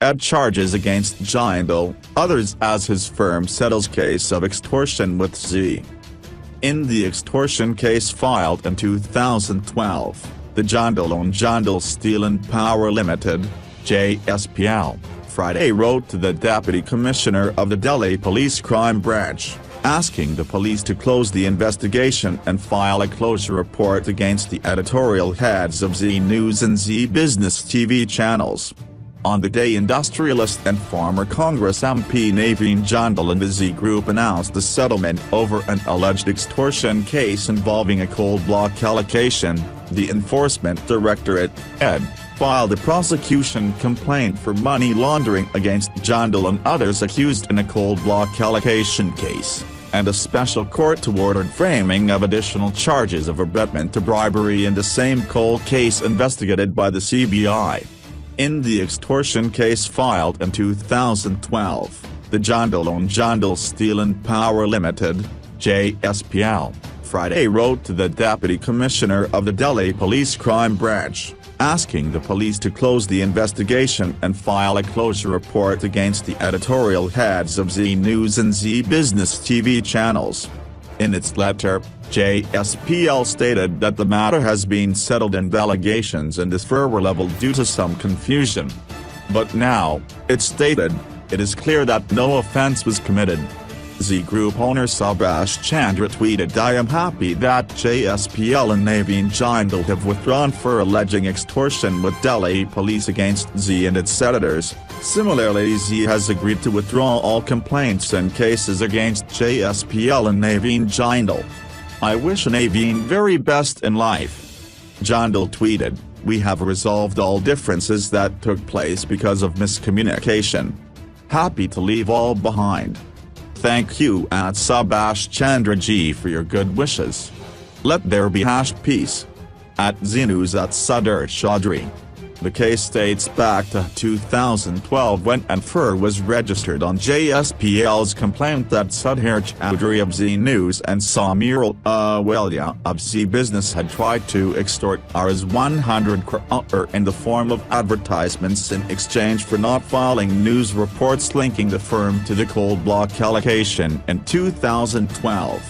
Ed charges against Jindal, others as his firm settles case of extortion with Z. In the extortion case filed in 2012, the Jindal Steel and Power Limited, JSPL, Friday wrote to the Deputy Commissioner of the Delhi Police Crime Branch, asking the police to close the investigation and file a closure report against the editorial heads of Zee News and Zee Business TV channels. On the day industrialist and former Congress MP Naveen Jindal and the Zee Group announced a settlement over an alleged extortion case involving a coal block allocation, the Enforcement Directorate, ED, filed a prosecution complaint for money laundering against Jindal and others accused in a coal block allocation case, and a special court ordered framing of additional charges of abetment to bribery in the same coal case investigated by the CBI. In the extortion case filed in 2012, the Jindal Steel and Power Limited, JSPL, Friday wrote to the Deputy Commissioner of the Delhi Police Crime Branch, asking the police to close the investigation and file a closure report against the editorial heads of Zee News and Zee Business TV channels. In its letter, JSPL stated that the matter has been settled and allegations in this were leveled due to some confusion. But now, it stated, it is clear that no offense was committed. Zee Group owner Subhash Chandra tweeted, "I am happy that JSPL and Naveen Jindal have withdrawn for alleging extortion with Delhi police against Zee and its editors. Similarly, Zee has agreed to withdraw all complaints and cases against JSPL and Naveen Jindal. I wish Naveen very best in life." Jindal tweeted, "We have resolved all differences that took place because of miscommunication. Happy to leave all behind. Thank you at Subhash Chandra Ji for your good wishes. Let there be peace. At Zee News at Sudhir Chaudhary." The case dates back to 2012 when an FIR was registered on JSPL's complaint that Sudhir Chaudhary of Zee News and Sameer Ahluwalia of Zee Business had tried to extort Rs 100 crore in the form of advertisements in exchange for not filing news reports linking the firm to the coal block allocation in 2012.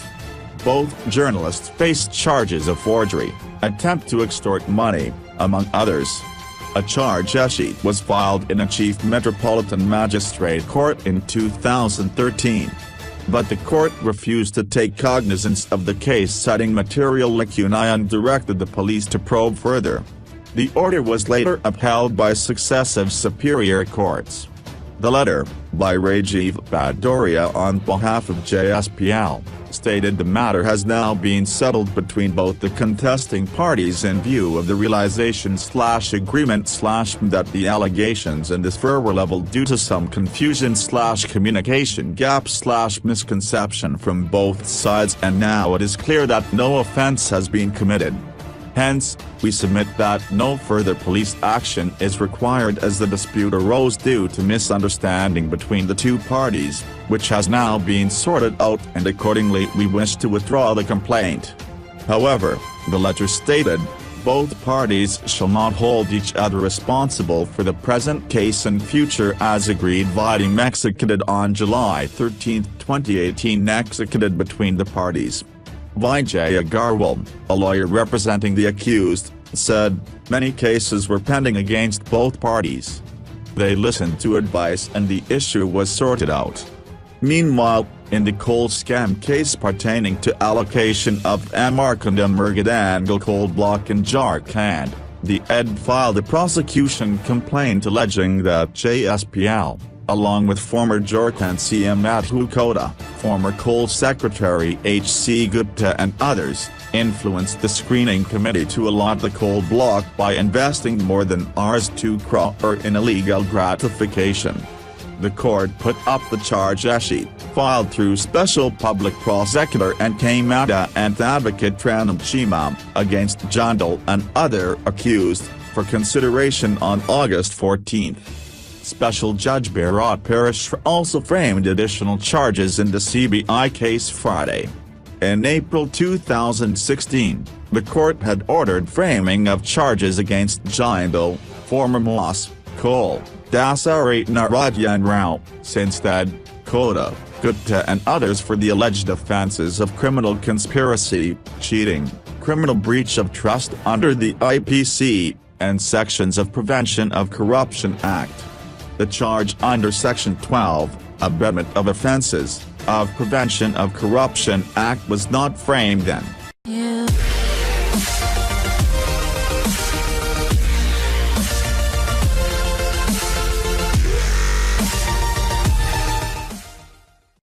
Both journalists faced charges of forgery, attempt to extort money, among others. A charge sheet was filed in a Chief Metropolitan Magistrate Court in 2013. But the court refused to take cognizance of the case, citing material lacunae, and directed the police to probe further. The order was later upheld by successive superior courts. The letter, by Rajiv Bhadoria on behalf of JSPL, stated the matter has now been settled between both the contesting parties in view of the realization/agreement that the allegations in this were leveled due to some confusion/communication gap/misconception from both sides, and now it is clear that no offense has been committed. Hence, we submit that no further police action is required as the dispute arose due to misunderstanding between the two parties, which has now been sorted out, and accordingly we wish to withdraw the complaint. However, the letter stated, both parties shall not hold each other responsible for the present case and future as agreed via executed on July 13, 2018 executed between the parties. Vijay Agarwal, a lawyer representing the accused, said, "Many cases were pending against both parties. They listened to advice and the issue was sorted out." Meanwhile, in the coal scam case pertaining to allocation of Amarkand Murugadungal coal block in Jharkhand, the ED filed a prosecution complaint alleging that JSPL, along with former Jharkhand CM Madhu Koda, former coal secretary H.C. Gupta and others, influenced the screening committee to allot the coal block by investing more than Rs 2 crore in illegal gratification. The court put up the charge sheet, filed through Special Public Prosecutor N.K. Madda and Advocate Pranam Chima, against Jindal and other accused, for consideration on August 14. Special Judge Bharat Parashar also framed additional charges in the CBI case Friday. In April 2016, the court had ordered framing of charges against Jindal, former MOS, Cole, Dasari Narayan Rao, Sinstead, Kota, Gupta and others for the alleged offences of criminal conspiracy, cheating, criminal breach of trust under the IPC, and sections of Prevention of Corruption Act. The charge under Section 12, Abetment of Offences, of Prevention of Corruption Act was not framed then.